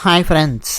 Hi friends,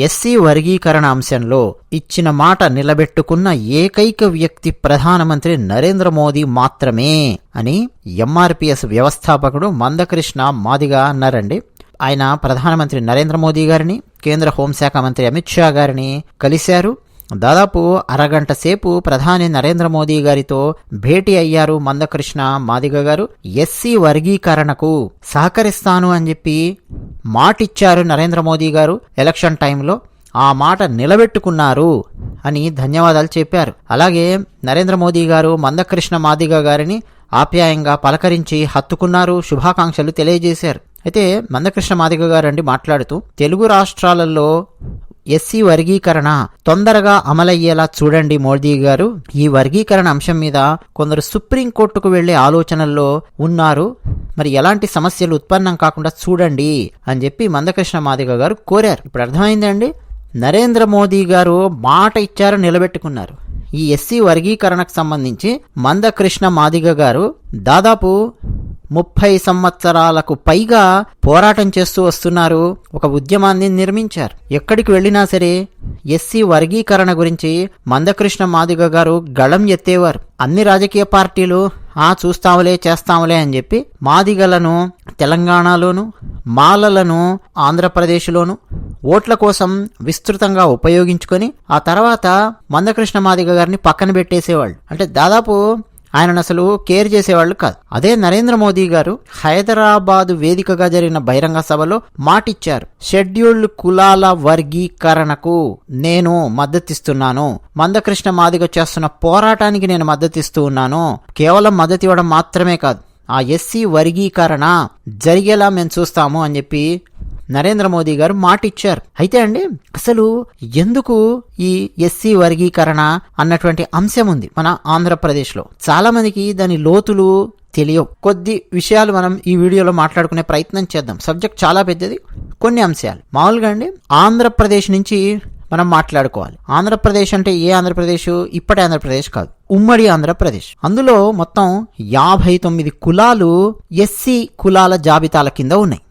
SC వర్గీకరణ అంశంలో ఇచ్చిన మాట నిలబెట్టుకున్న ఏకైక వ్యక్తి ప్రధానమంత్రి నరేంద్ర మోదీ మాత్రమే అని ఎంఆర్పీఎస్ వ్యవస్థాపకుడు మందకృష్ణ మాదిగ అన్నారండి. ఆయన ప్రధానమంత్రి నరేంద్ర మోదీ గారిని, కేంద్ర హోంశాఖ మంత్రి అమిత్ షా గారిని కలిశారు. దాదాపు అరగంట సేపు ప్రధాని నరేంద్ర మోదీ గారితో భేటీ అయ్యారు మందకృష్ణ మాదిగ గారు. ఎస్సీ వర్గీకరణకు సహకరిస్తాను అని చెప్పి మాటిచ్చారు నరేంద్ర మోదీ గారు ఎలక్షన్ టైంలో. ఆ మాట నిలబెట్టుకున్నారు అని ధన్యవాదాలు చెప్పారు. అలాగే నరేంద్ర మోదీ గారు మందకృష్ణ మాదిగ గారిని ఆప్యాయంగా పలకరించి హత్తుకున్నారు, శుభాకాంక్షలు తెలియజేశారు. అయితే మందకృష్ణ మాదిగ గారండి మాట్లాడుతూ, తెలుగు రాష్ట్రాలలో ఎస్సీ వర్గీకరణ తొందరగా అమలయ్యేలా చూడండి మోదీ గారు. ఈ వర్గీకరణ అంశం మీద కొందరు సుప్రీంకోర్టుకు వెళ్లే ఆలోచనల్లో ఉన్నారు. మరి ఎలాంటి సమస్యలు ఉత్పన్నం కాకుండా చూడండి అని చెప్పి మందకృష్ణ మాదిగ గారు కోరారు. ఇప్పుడు అర్థమైందండి, నరేంద్ర మోదీ గారు మాట ఇచ్చారు, నిలబెట్టుకున్నారు. ఈ ఎస్సీ వర్గీకరణకు సంబంధించి మందకృష్ణ మాదిగ గారు దాదాపు 30 సంవత్సరాలకు పైగా పోరాటం చేస్తూ వస్తున్నారు. ఒక ఉద్యమాన్ని నిర్మించారు. ఎక్కడికి వెళ్ళినా సరే ఎస్సీ వర్గీకరణ గురించి మందకృష్ణ మాదిగ గారు గళం ఎత్తేవారు. అన్ని రాజకీయ పార్టీలు చూస్తాములే చేస్తాములే అని చెప్పి మాదిగలను తెలంగాణలోను, మాలలను ఆంధ్రప్రదేశ్లోను ఓట్ల కోసం విస్తృతంగా ఉపయోగించుకొని ఆ తర్వాత మందకృష్ణ మాదిగ గారిని పక్కన పెట్టేసేవాళ్ళు. అంటే దాదాపు ఆయనను అసలు కేర్ చేసేవాళ్ళు కాదు. అదే నరేంద్ర మోదీ గారు హైదరాబాద్ వేదికగా జరిగిన బహిరంగ సభలో మాటిచ్చారు, షెడ్యూల్డ్ కులాల వర్గీకరణకు నేను మద్దతిస్తున్నాను, మందకృష్ణ మాదిగ చేస్తున్న పోరాటానికి నేను మద్దతిస్తూ ఉన్నాను, కేవలం మద్దతు ఇవ్వడం మాత్రమే కాదు, ఆ ఎస్సీ వర్గీకరణ జరిగేలా మేము చూస్తాము అని చెప్పి నరేంద్ర మోదీ గారు మాటిచ్చారు. అయితే అండి, అసలు ఎందుకు ఈ ఎస్సీ వర్గీకరణ అన్నటువంటి అంశం ఉంది మన ఆంధ్రప్రదేశ్లో? చాలా మందికి దాని లోతులు తెలియవు. కొద్ది విషయాలు మనం ఈ వీడియోలో మాట్లాడుకునే ప్రయత్నం చేద్దాం. సబ్జెక్ట్ చాలా పెద్దది. కొన్ని అంశాలు మామూలుగా అండి, ఆంధ్రప్రదేశ్ నుంచి మనం మాట్లాడుకోవాలి. ఆంధ్రప్రదేశ్ అంటే ఏ ఆంధ్రప్రదేశ్? ఇప్పటి ఆంధ్రప్రదేశ్ కాదు, ఉమ్మడి ఆంధ్రప్రదేశ్. అందులో మొత్తం 59 కులాలు ఎస్సీ కులాల జాబితాల కింద ఉన్నాయి.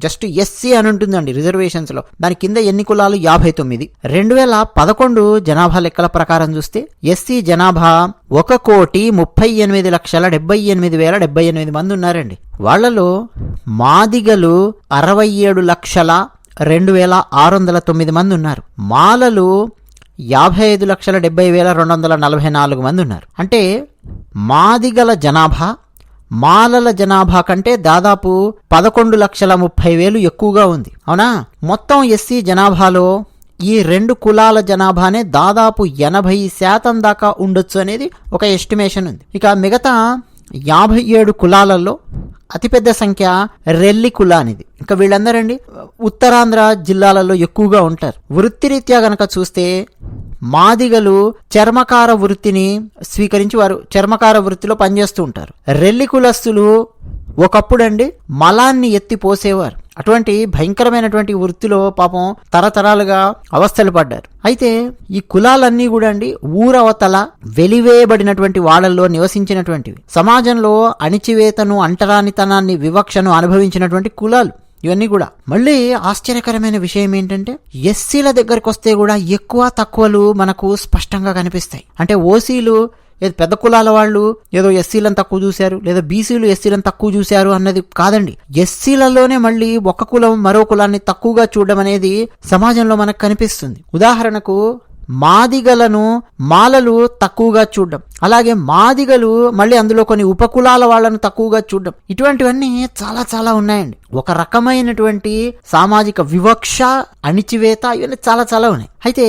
జస్ట్ ఎస్సీ అని ఉంటుందండి రిజర్వేషన్స్ లో. దాని కింద ఎన్ని కులాలు? 59. 2011 జనాభా లెక్కల ప్రకారం చూస్తే ఎస్సీ జనాభా 1,38,78,078 మంది ఉన్నారండి. వాళ్లలో మాదిగలు 67,02,609 మంది ఉన్నారు. మాలలు 55,70,244 మంది ఉన్నారు. అంటే మాదిగల జనాభా మాలల జనాభా కంటే దాదాపు 11,30,000 ఎక్కువగా ఉంది. అవునా? మొత్తం ఎస్సీ జనాభాలో ఈ 2 కులాల జనాభానే దాదాపు 80% దాకా ఉండొచ్చు అనేది ఒక ఎస్టిమేషన్ ఉంది. ఇక మిగతా 57 కులాలలో అతిపెద్ద సంఖ్య రెల్లి కులానిది. ఇంకా వీళ్ళందరండి ఉత్తరాంధ్ర జిల్లాలలో ఎక్కువగా ఉంటారు. వృత్తిరీత్యా గనక చూస్తే మాదిగలు చర్మకార వృత్తిని స్వీకరించి వారు చర్మకార వృత్తిలో పనిచేస్తూ ఉంటారు. రెల్లి కులస్తులు ఒకప్పుడండి మలాన్ని ఎత్తిపోసేవారు. అటువంటి భయంకరమైనటువంటి వృత్తిలో పాపం తరతరాలుగా అవస్థలు పడ్డారు. అయితే ఈ కులాలన్నీ కూడా అండి ఊరవతల వెలివేయబడినటువంటి వాళ్ళల్లో నివసించినటువంటివి. సమాజంలో అణిచివేతను, అంటరానితనాన్ని, వివక్షను అనుభవించినటువంటి కులాలు ఇవన్నీ కూడా. మళ్ళీ ఆశ్చర్యకరమైన విషయం ఏంటంటే ఎస్సీల దగ్గరికి వస్తే కూడా ఎక్కువ తక్కువలు మనకు స్పష్టంగా కనిపిస్తాయి. అంటే ఓసీలు ఏదో పెద్ద కులాల వాళ్ళు ఏదో ఎస్సీలను తక్కువ చూశారు, లేదా బీసీలు ఎస్సీలను తక్కువ చూశారు అన్నది కాదండి. ఎస్సీలలోనే మళ్ళీ ఒక కులం మరో కులాన్ని తక్కువగా చూడడం అనేది సమాజంలో మనకు కనిపిస్తుంది. ఉదాహరణకు మాదిగలను మాలలు తక్కువగా చూడడం, అలాగే మాదిగలు మళ్ళీ అందులో కొన్ని ఉపకులాల వాళ్ళను తక్కువగా చూడడం, ఇటువంటివన్నీ చాలా చాలా ఉన్నాయండి. ఒక రకమైనటువంటి సామాజిక వివక్ష, అణిచివేత ఇవన్నీ చాలా చాలా ఉన్నాయి. అయితే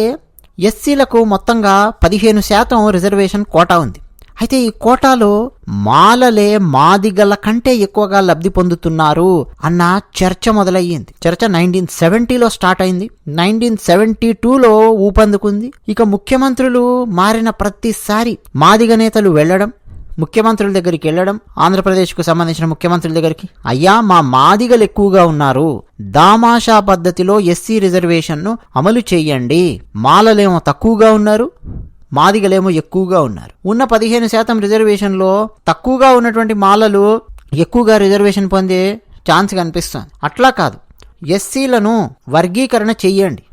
ఎస్సీలకు మొత్తంగా 15% రిజర్వేషన్ కోటా ఉంది. అయితే ఈ కోటాలో మాలలే మాదిగల కంటే ఎక్కువగా లబ్ధి పొందుతున్నారు అన్న చర్చ మొదలయ్యింది. చర్చ 1970లో స్టార్ట్ అయింది. 1972లో ఊపందుకుంది. ఇక ముఖ్యమంత్రులు మారిన ప్రతిసారి మాదిగ నేతలు వెళ్లడం, ముఖ్యమంత్రుల దగ్గరికి వెళ్ళడం, ఆంధ్రప్రదేశ్కు సంబంధించిన ముఖ్యమంత్రుల దగ్గరికి, అయ్యా మా మాదిగలు ఎక్కువగా ఉన్నారు, దామాషా పద్ధతిలో ఎస్సీ రిజర్వేషన్ను అమలు చేయండి, మాలలేమో తక్కువగా ఉన్నారు, మాదిగలేమో ఎక్కువగా ఉన్నారు. ఉన్న 15% రిజర్వేషన్లో తక్కువగా ఉన్నటువంటి మాలలు ఎక్కువగా రిజర్వేషన్ పొందే ఛాన్స్ కనిపిస్తుంది. అట్లా కాదు, ఎస్సీలను వర్గీకరణ చెయ్యండి.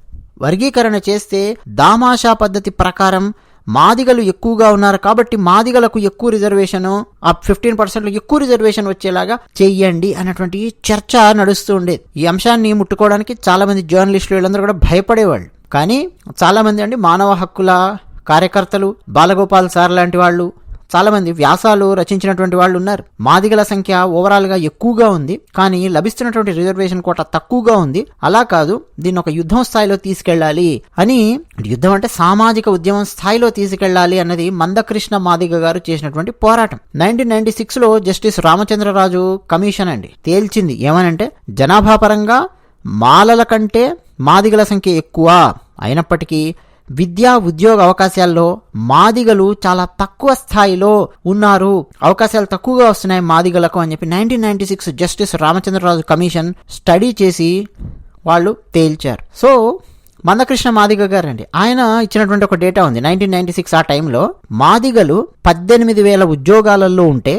వర్గీకరణ చేస్తే దామాషా పద్ధతి ప్రకారం మాదిగలు ఎక్కువగా ఉన్నారు కాబట్టి మాదిగలకు ఎక్కువ రిజర్వేషన్, ఆ 15% ఎక్కువ రిజర్వేషన్ వచ్చేలాగా చెయ్యండి అన్నటువంటి చర్చ నడుస్తూ ఉండేది. ఈ అంశాన్ని ముట్టుకోవడానికి చాలా మంది జర్నలిస్టులు వీళ్ళందరూ కూడా భయపడేవాళ్ళు. కానీ చాలా మంది అండి మానవ హక్కుల కార్యకర్తలు, బాలగోపాల్ సార్ లాంటి వాళ్ళు, చాలా మంది వ్యాసాలు రచించినటువంటి వాళ్ళు ఉన్నారు. మాదిగల సంఖ్య ఓవరాల్ గా ఎక్కువగా ఉంది, కానీ లభిస్తున్నటువంటి రిజర్వేషన్ కోట తక్కువగా ఉంది. అలా కాదు, దీన్ని ఒక యుద్ధం స్థాయిలో తీసుకెళ్లాలి అని, యుద్ధం అంటే సామాజిక ఉద్యమం స్థాయిలో తీసుకెళ్లాలి అన్నది మందకృష్ణ మాదిగ గారు చేసినటువంటి పోరాటం. 1996లో జస్టిస్ రామచంద్రరాజు కమిషన్ అండి తేల్చింది ఏమనంటే, జనాభా పరంగా మాలల కంటే మాదిగల సంఖ్య ఎక్కువ అయినప్పటికీ విద్యా ఉద్యోగ అవకాశాల్లో మాదిగలు చాలా తక్కువ స్థాయిలో ఉన్నారు, అవకాశాలు తక్కువగా వస్తున్నాయి మాదిగలకు అని చెప్పి 1996 జస్టిస్ రామచంద్రరాజు కమిషన్ స్టడీ చేసి వాళ్ళు తేల్చారు. సో మందకృష్ణ మాదిగ గారు అండి, ఆయన ఇచ్చినటువంటి ఒక డేటా ఉంది. 1996 ఆ టైంలో మాదిగలు 18,000 ఉద్యోగాలలో ఉంటే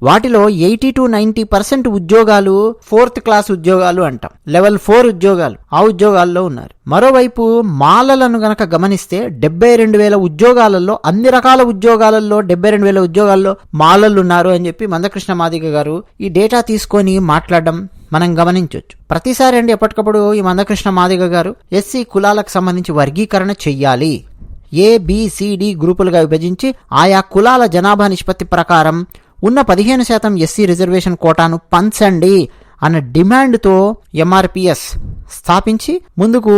వాటిలో 80-90% ఉద్యోగాలు 4th క్లాస్ ఉద్యోగాలు అంటాం, లెవెల్ 4 ఉద్యోగాలు, ఆ ఉద్యోగాల్లో ఉన్నారు. మరోవైపు మాలలను గనక గమనిస్తే 72,000 ఉద్యోగాలలో, అన్ని రకాల ఉద్యోగాలలో 72,000 ఉద్యోగాల్లో మాలలు ఉన్నారు అని చెప్పి మందకృష్ణ మాదిగ గారు ఈ డేటా తీసుకొని మాట్లాడడం మనం గమనించవచ్చు. ప్రతిసారి అండి ఎప్పటికప్పుడు ఈ మందకృష్ణ మాదిగ గారు ఎస్సీ కులాలకు సంబంధించి వర్గీకరణ చెయ్యాలి, ABCD గ్రూపులుగా విభజించి ఆయా కులాల జనాభా నిష్పత్తి ప్రకారం ఉన్న 15% ఎస్సీ రిజర్వేషన్ కోటాను పంచండి అన్న డిమాండ్తో MRPS స్థాపించి ముందుకు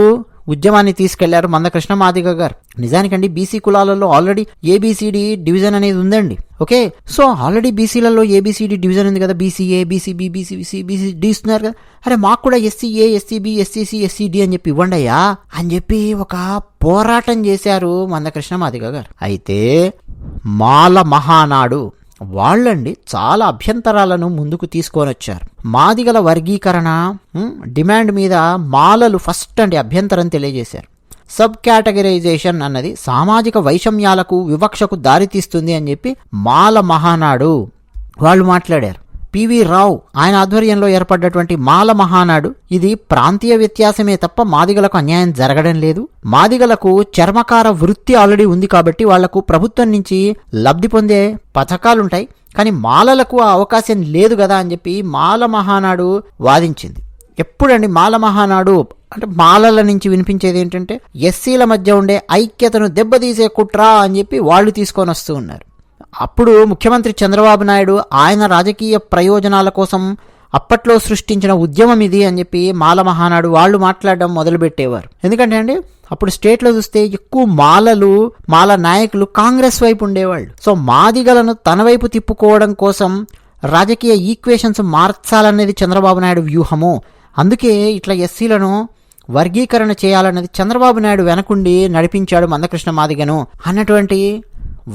ఉద్యమాన్ని తీసుకెళ్లారు మందకృష్ణ మాదిగ గారు. నిజానికండి బీసీ కులాలలో ఆల్రెడీ ABCD డివిజన్ అనేది ఉందండి. ఓకే, సో ఆల్రెడీ బీసీలలో ABCD డివిజన్ ఉంది కదా, BCA, BCB, BCBC, BCD ఇస్తున్నారు కదా, అరే మాకు కూడా SCA, SCB, SCC, SCD అని చెప్పి ఇవ్వండి అయ్యా అని చెప్పి ఒక పోరాటం చేశారు మందకృష్ణ మాదిగ గారు. అయితే మాల మహానాడు వాళ్ళండి చాలా అభ్యంతరాలను ముందుకు తీసుకొని వచ్చారు. మాదిగల వర్గీకరణ డిమాండ్ మీద మాలలు ఫస్ట్ అండి అభ్యంతరం తెలియజేశారు. సబ్ కేటగరైజేషన్ అన్నది సామాజిక వైషమ్యాలకు, వివక్షకు దారితీస్తుంది అని చెప్పి మాల మహానాడు వాళ్ళు మాట్లాడారు. పివి రావు ఆయన ఆధ్వర్యంలో ఏర్పడ్డటువంటి మాల మహానాడు ఇది ప్రాంతీయ వ్యత్యాసమే తప్ప మాదిగలకు అన్యాయం జరగడం లేదు, మాదిగలకు చర్మకార వృత్తి ఆల్రెడీ ఉంది కాబట్టి వాళ్లకు ప్రభుత్వం నుంచి లబ్ధి పొందే పథకాలుంటాయి, కానీ మాలలకు ఆ అవకాశం లేదు కదా అని చెప్పి మాల మహానాడు వాదించింది. ఎప్పుడండి మాల మహానాడు అంటే మాలల నుంచి వినిపించేది ఏంటంటే ఎస్సీల మధ్య ఉండే ఐక్యతను దెబ్బతీసే కుట్ర అని చెప్పి వాళ్ళు తీసుకొని వస్తూ ఉన్నారు. అప్పుడు ముఖ్యమంత్రి చంద్రబాబు నాయుడు ఆయన రాజకీయ ప్రయోజనాల కోసం అప్పట్లో సృష్టించిన ఉద్యమం ఇది అని చెప్పి మాల మహానాడు వాళ్ళు మాట్లాడడం మొదలుపెట్టేవారు. ఎందుకంటే అండి అప్పుడు స్టేట్లో చూస్తే ఎక్కువ మాల నాయకులు కాంగ్రెస్ వైపు ఉండేవాళ్ళు. సో మాదిగలను తన వైపు తిప్పుకోవడం కోసం రాజకీయ ఈక్వేషన్స్ మార్చాలనేది చంద్రబాబు నాయుడు వ్యూహము. అందుకే ఇట్లా ఎస్సీలను వర్గీకరణ చేయాలన్నది చంద్రబాబు నాయుడు వెనకుండి నడిపించాడు మందకృష్ణ మాదిగను అన్నటువంటి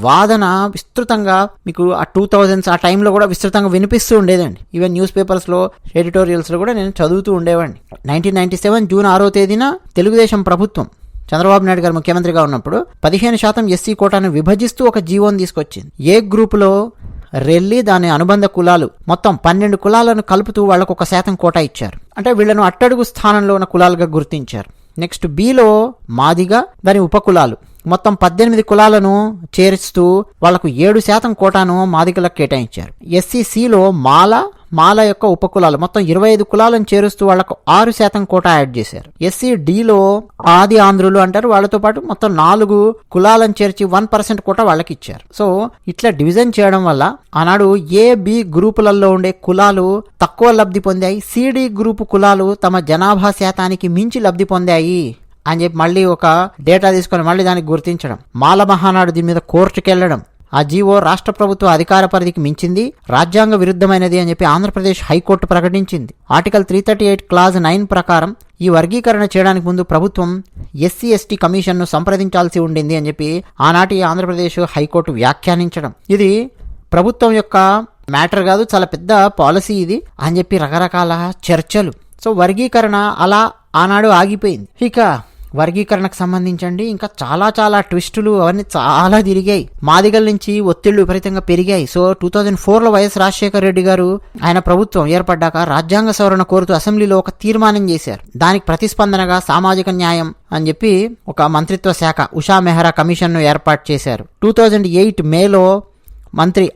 వాదన విస్తృతంగా మీకు ఆ 2000s ఆ టైంలో కూడా విస్తృతంగా వినిపిస్తూ ఉండేదండి. ఈవెన్ న్యూస్ పేపర్స్లో, ఎడిటోరియల్స్లో కూడా నేను చదువుతూ ఉండేవాడిని. 1997 జూన్ 6వ తేదీన తెలుగుదేశం ప్రభుత్వం చంద్రబాబు నాయుడు గారు ముఖ్యమంత్రిగా ఉన్నప్పుడు 15% ఎస్సీ కోటాను విభజిస్తూ ఒక జీవోని తీసుకొచ్చింది. ఏ గ్రూపులో రెల్లి దాని అనుబంధ కులాలు మొత్తం 12 కులాలను కలుపుతూ వాళ్లకు 1% కోటా ఇచ్చారు. అంటే వీళ్లను అట్టడుగు స్థానంలో ఉన్న కులాలుగా గుర్తించారు. నెక్స్ట్ బిలో మాదిగ, దాని ఉపకులాలు మొత్తం 18 కులాలను చేర్చుతూ వాళ్లకు 7% కోటాను మాదిగలకు కేటాయించారు. SCCలో మాల యొక్క ఉపకులాలు మొత్తం 25 కులాలను చేరుస్తూ వాళ్లకు 6% కోటా యాడ్ చేశారు. SCDలో ఆది ఆంధ్రులు అంటారు, వాళ్లతో పాటు మొత్తం 4 కులాలను చేర్చి 1% కోటా వాళ్ళకి ఇచ్చారు. సో ఇట్లా డివిజన్ చేయడం వల్ల ఆనాడు AB గ్రూపులలో ఉండే కులాలు తక్కువ లబ్ధి పొందాయి, CD గ్రూపు కులాలు తమ జనాభా శాతానికి మించి లబ్ధి పొందాయి అని చెప్పి మళ్ళీ ఒక డేటా తీసుకొని మళ్ళీ దానికి గుర్తించడం. మాల మహానాడు దీని మీద కోర్టుకు వెళ్లడం, ఆ జీవో రాష్ట్ర ప్రభుత్వ అధికార పరిధికి మించింది, రాజ్యాంగ విరుద్ధమైనది అని చెప్పి ఆంధ్రప్రదేశ్ హైకోర్టు ప్రకటించింది. ఆర్టికల్ 338 క్లాజ్ 9 ప్రకారం ఈ వర్గీకరణ చేయడానికి ముందు ప్రభుత్వం SC/ST కమిషన్ను సంప్రదించాల్సి ఉండింది అని చెప్పి ఆనాటి ఆంధ్రప్రదేశ్ హైకోర్టు వ్యాఖ్యానించడం. ఇది ప్రభుత్వం యొక్క మ్యాటర్ కాదు, చాలా పెద్ద పాలసీ ఇది అని చెప్పి రకరకాల చర్చలు. సో వర్గీకరణ అలా ఆనాడు ఆగిపోయింది. ఇక వర్గీకరణకు సంబంధించండి ఇంకా చాలా ట్విస్టులు అవన్నీ చాలా తిరిగాయి. మాదిగల నుంచి ఒత్తిళ్లు విపరీతంగా పెరిగాయి. సో 2004లో వైఎస్ రాజశేఖర రెడ్డి గారు ఆయన ప్రభుత్వం ఏర్పడ్డాక రాజ్యాంగ సవరణ కోరుతూ అసెంబ్లీలో ఒక తీర్మానం చేశారు. దానికి ప్రతిస్పందనగా సామాజిక న్యాయం అని చెప్పి ఒక మంత్రిత్వ శాఖ ఉషా మెహ్రా కమిషన్ను ఏర్పాటు చేశారు. 2008 మేలో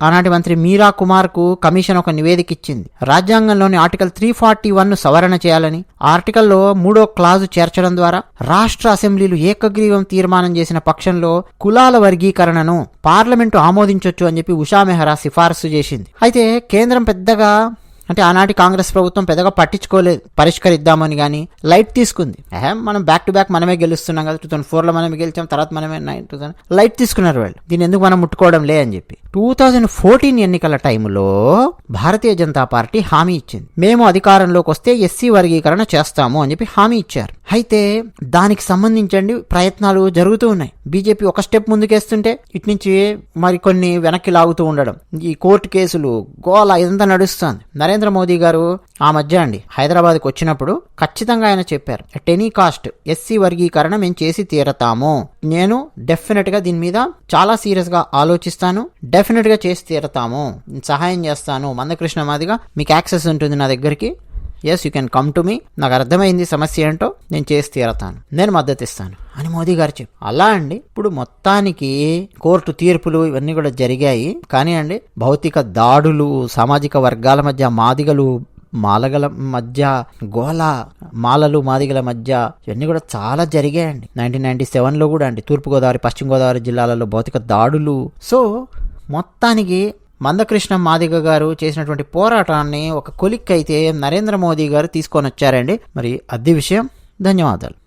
ఆనాటి మంత్రి మీరా కుమార్ కు కమిషన్ ఒక నివేదిక ఇచ్చింది. రాజ్యాంగంలోని ఆర్టికల్ 341 సవరణ చేయాలని, ఆర్టికల్లో 3వ క్లాజు చేర్చడం ద్వారా రాష్ట్ర అసెంబ్లీలు ఏకగ్రీవం తీర్మానం చేసిన పక్షంలో కులాల వర్గీకరణను పార్లమెంటు ఆమోదించొచ్చు అని చెప్పి ఉషా మెహ్రా సిఫారసు చేసింది. అయితే కేంద్రం పెద్దగా ఆనాటి కాంగ్రెస్ ప్రభుత్వం పెద్దగా పట్టించుకోలేదు, పరిష్కరిద్దామని కానీ లైట్ తీసుకుంది. మనం బ్యాక్ టు బ్యాక్ మనమే గెలుస్తున్నాం కదా, 2004లో మనమే గెలిచాం, తర్వాత మనమే 2000 లైట్ తీసుకున్నారు వాళ్ళు, దీన్ని ఎందుకు మనం ముట్టుకోవడం లే అని చెప్పి. 2014 ఎన్నికల టైంలో భారతీయ జనతా పార్టీ హామీ ఇచ్చింది, మేము అధికారంలోకి వస్తే ఎస్సీ వర్గీకరణ చేస్తాము అని చెప్పి హామీ ఇచ్చారు. అయితే దానికి సంబంధించండి ప్రయత్నాలు జరుగుతూ ఉన్నాయి. బీజేపీ ఒక స్టెప్ ముందుకేస్తుంటే ఇటు నుంచి మరికొన్ని వెనక్కి లాగుతూ ఉండడం, ఈ కోర్టు కేసులు గోల ఇదంతా నడుస్తుంది. నరేంద్ర మోదీ గారు ఆ మధ్య హైదరాబాద్కి వచ్చినప్పుడు ఖచ్చితంగా ఆయన చెప్పారు, ఎట్ ఎనీ కాస్ట్ ఎస్సీ వర్గీకరణ మేము చేసి తీరతాము, నేను డెఫినెట్ గా దీని మీద చాలా సీరియస్ గా ఆలోచిస్తాను, డెఫినెట్ గా చేసి తీరతాము, సహాయం చేస్తాను, మందకృష్ణ మాదిగా మీకు యాక్సెస్ ఉంటుంది నా దగ్గరికి, yes you can come to me, నాకు అర్థమైంది సమస్య ఏంటో, నేను చేసి తీరతాను, నేను మద్దతు ఇస్తాను అని మోదీ గారు చెప్పి. అలా ఇప్పుడు మొత్తానికి కోర్టు తీర్పులు ఇవన్నీ కూడా జరిగాయి. కానీ భౌతిక దాడులు, సామాజిక వర్గాల మధ్య మాదిగలు మాలగల మధ్య గోల, మాలలు మాదిగల మధ్య ఇవన్నీ కూడా చాలా జరిగాయండి. 1997లో కూడా తూర్పుగోదావరి పశ్చిమ గోదావరి జిల్లాలలో భౌతిక దాడులు. సో మొత్తానికి మందకృష్ణ మాదిగ గారు చేసినటువంటి పోరాటాన్ని ఒక కొలిక్ అయితే నరేంద్ర మోదీ గారు తీసుకొని వచ్చారండి. మరి అదే విషయం. ధన్యవాదాలు.